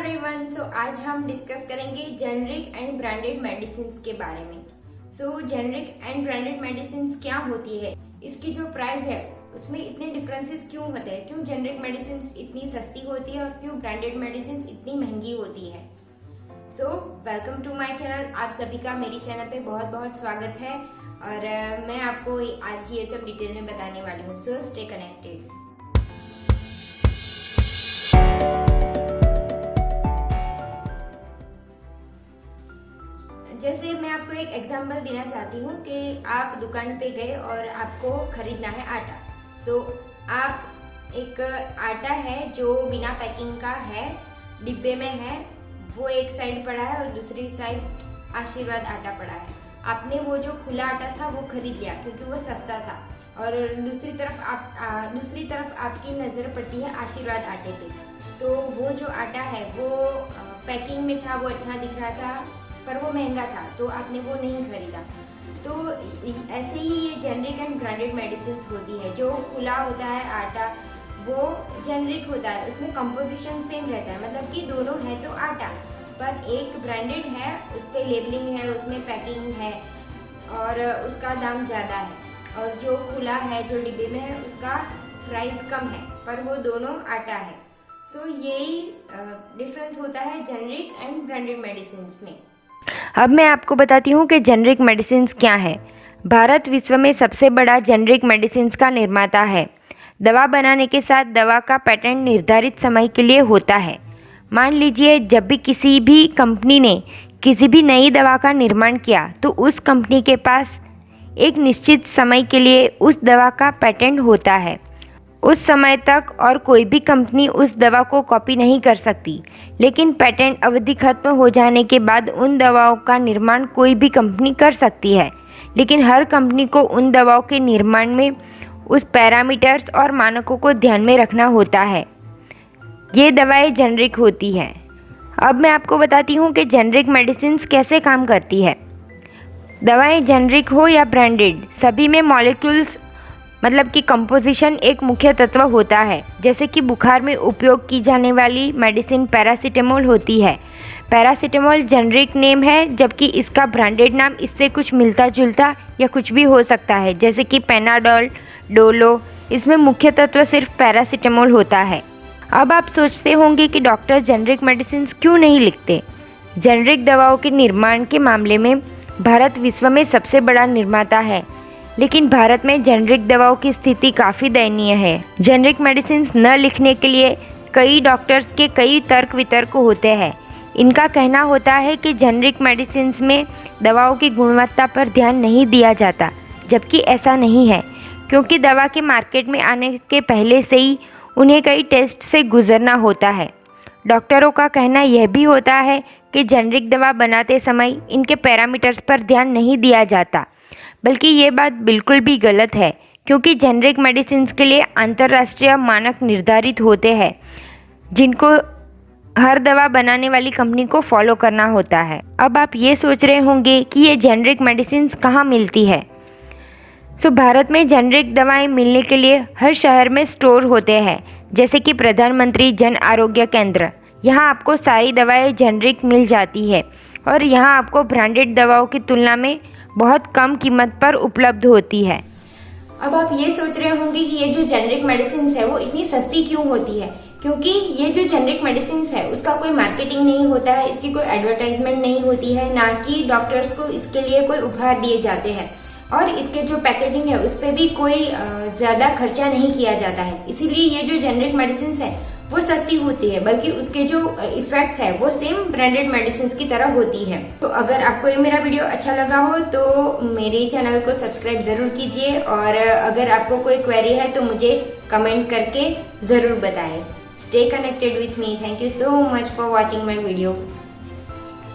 Everyone, सो आज हम discuss करेंगे जेनरिक एंड ब्रांडेड मेडिसिन के बारे में। सो जेनरिक एंड ब्रांडेड मेडिसिन क्या होती है, इसकी जो प्राइस है उसमें इतने डिफरेंसेस क्यों होते हैं, क्यों जेनरिक मेडिसिन इतनी सस्ती होती है और क्यों ब्रांडेड मेडिसिन इतनी महंगी होती है। So welcome to my channel. आप सभी का मेरी चैनल पे बहुत बहुत स्वागत है और मैं आपको आज ये सब डिटेल में बताने वाली हूँ। So stay connected. जैसे मैं आपको एक एग्जांपल देना चाहती हूँ कि आप दुकान पे गए और आपको खरीदना है आटा। सो आप एक आटा है जो बिना पैकिंग का है, डिब्बे में है, वो एक साइड पड़ा है और दूसरी साइड आशीर्वाद आटा पड़ा है। आपने वो जो खुला आटा था वो खरीद लिया क्योंकि वो सस्ता था और दूसरी तरफ आपकी नज़र पड़ती है आशीर्वाद आटे पे। तो वो जो आटा है वो पैकिंग में था, वो अच्छा दिख रहा था पर वो महंगा था, तो आपने वो नहीं खरीदा। तो ऐसे ही ये जेनरिक एंड ब्रांडेड मेडिसिन होती है। जो खुला होता है आटा वो जेनरिक होता है, उसमें कंपोजिशन सेम रहता है, मतलब कि दोनों है तो आटा, पर एक ब्रांडेड है, उस पर लेबलिंग है, उसमें पैकिंग है और उसका दाम ज़्यादा है, और जो खुला है जो डिब्बे में है उसका प्राइस कम है, पर वो दोनों आटा है। सो यही डिफरेंस होता है जेनरिक एंड ब्रांडेड मेडिसिन में। अब मैं आपको बताती हूँ कि जेनरिक मेडिसिन क्या है। भारत विश्व में सबसे बड़ा जेनरिक मेडिसिन का निर्माता है। दवा बनाने के साथ दवा का पेटेंट निर्धारित समय के लिए होता है। मान लीजिए जब भी किसी भी कंपनी ने किसी भी नई दवा का निर्माण किया तो उस कंपनी के पास एक निश्चित समय के लिए उस दवा का पेटेंट होता है। उस समय तक और कोई भी कंपनी उस दवा को कॉपी नहीं कर सकती, लेकिन पेटेंट अवधि खत्म हो जाने के बाद उन दवाओं का निर्माण कोई भी कंपनी कर सकती है, लेकिन हर कंपनी को उन दवाओं के निर्माण में उस पैरामीटर्स और मानकों को ध्यान में रखना होता है। ये दवाएं जेनरिक होती हैं। अब मैं आपको बताती हूँ कि जेनरिक मेडिसिन कैसे काम करती है। दवाएं जेनरिक हो या ब्रांडेड, सभी में मॉलिक्यूल्स मतलब कि कंपोजिशन एक मुख्य तत्व होता है। जैसे कि बुखार में उपयोग की जाने वाली मेडिसिन पैरासीटामोल होती है। पैरासीटामोल जेनरिक नेम है, जबकि इसका ब्रांडेड नाम इससे कुछ मिलता जुलता या कुछ भी हो सकता है, जैसे कि पेनाडोल, डोलो। इसमें मुख्य तत्व सिर्फ पैरासीटामोल होता है। अब आप सोचते होंगे कि डॉक्टर जेनरिक मेडिसिन क्यों नहीं लिखते। जेनरिक दवाओं के निर्माण के मामले में भारत विश्व में सबसे बड़ा निर्माता है, लेकिन भारत में जेनरिक दवाओं की स्थिति काफ़ी दयनीय है। जेनरिक मेडिसिन न लिखने के लिए कई डॉक्टर्स के कई तर्क वितर्क होते हैं। इनका कहना होता है कि जेनरिक मेडिसिन में दवाओं की गुणवत्ता पर ध्यान नहीं दिया जाता, जबकि ऐसा नहीं है, क्योंकि दवा के मार्केट में आने के पहले से ही उन्हें कई टेस्ट से गुजरना होता है। डॉक्टरों का कहना यह भी होता है कि जेनरिक दवा बनाते समय इनके पैरामीटर्स पर ध्यान नहीं दिया जाता, बल्कि ये बात बिल्कुल भी गलत है, क्योंकि जेनरिक मेडिसिन के लिए अंतर्राष्ट्रीय मानक निर्धारित होते हैं, जिनको हर दवा बनाने वाली कंपनी को फॉलो करना होता है। अब आप ये सोच रहे होंगे कि ये जेनरिक मेडिसिन कहाँ मिलती है। भारत में जेनरिक दवाएं मिलने के लिए हर शहर में स्टोर होते हैं, जैसे कि प्रधानमंत्री जन आरोग्य केंद्र। यहाँ आपको सारी दवाएं जेनरिक मिल जाती है और यहाँ आपको ब्रांडेड दवाओं की तुलना में बहुत कम कीमत पर उपलब्ध होती है। अब आप ये सोच रहे होंगे कि ये जो जेनरिक मेडिसिन है वो इतनी सस्ती क्यों होती है, क्योंकि ये जो जेनरिक मेडिसिन है उसका कोई मार्केटिंग नहीं होता है, इसकी कोई एडवर्टाइजमेंट नहीं होती है, ना कि डॉक्टर्स को इसके लिए कोई उपहार दिए जाते हैं, और इसके जो पैकेजिंग है उस पर भी कोई ज़्यादा खर्चा नहीं किया जाता है। इसीलिए ये जो जेनरिक मेडिसिन है वो सस्ती होती है, बल्कि उसके जो इफेक्ट्स है वो सेम ब्रांडेड मेडिसिन की तरह होती है। तो अगर आपको ये मेरा वीडियो अच्छा लगा हो तो मेरे चैनल को सब्सक्राइब ज़रूर कीजिए, और अगर आपको कोई क्वेरी है तो मुझे कमेंट करके ज़रूर बताएं। Stay connected with me. Thank you so much for watching my video.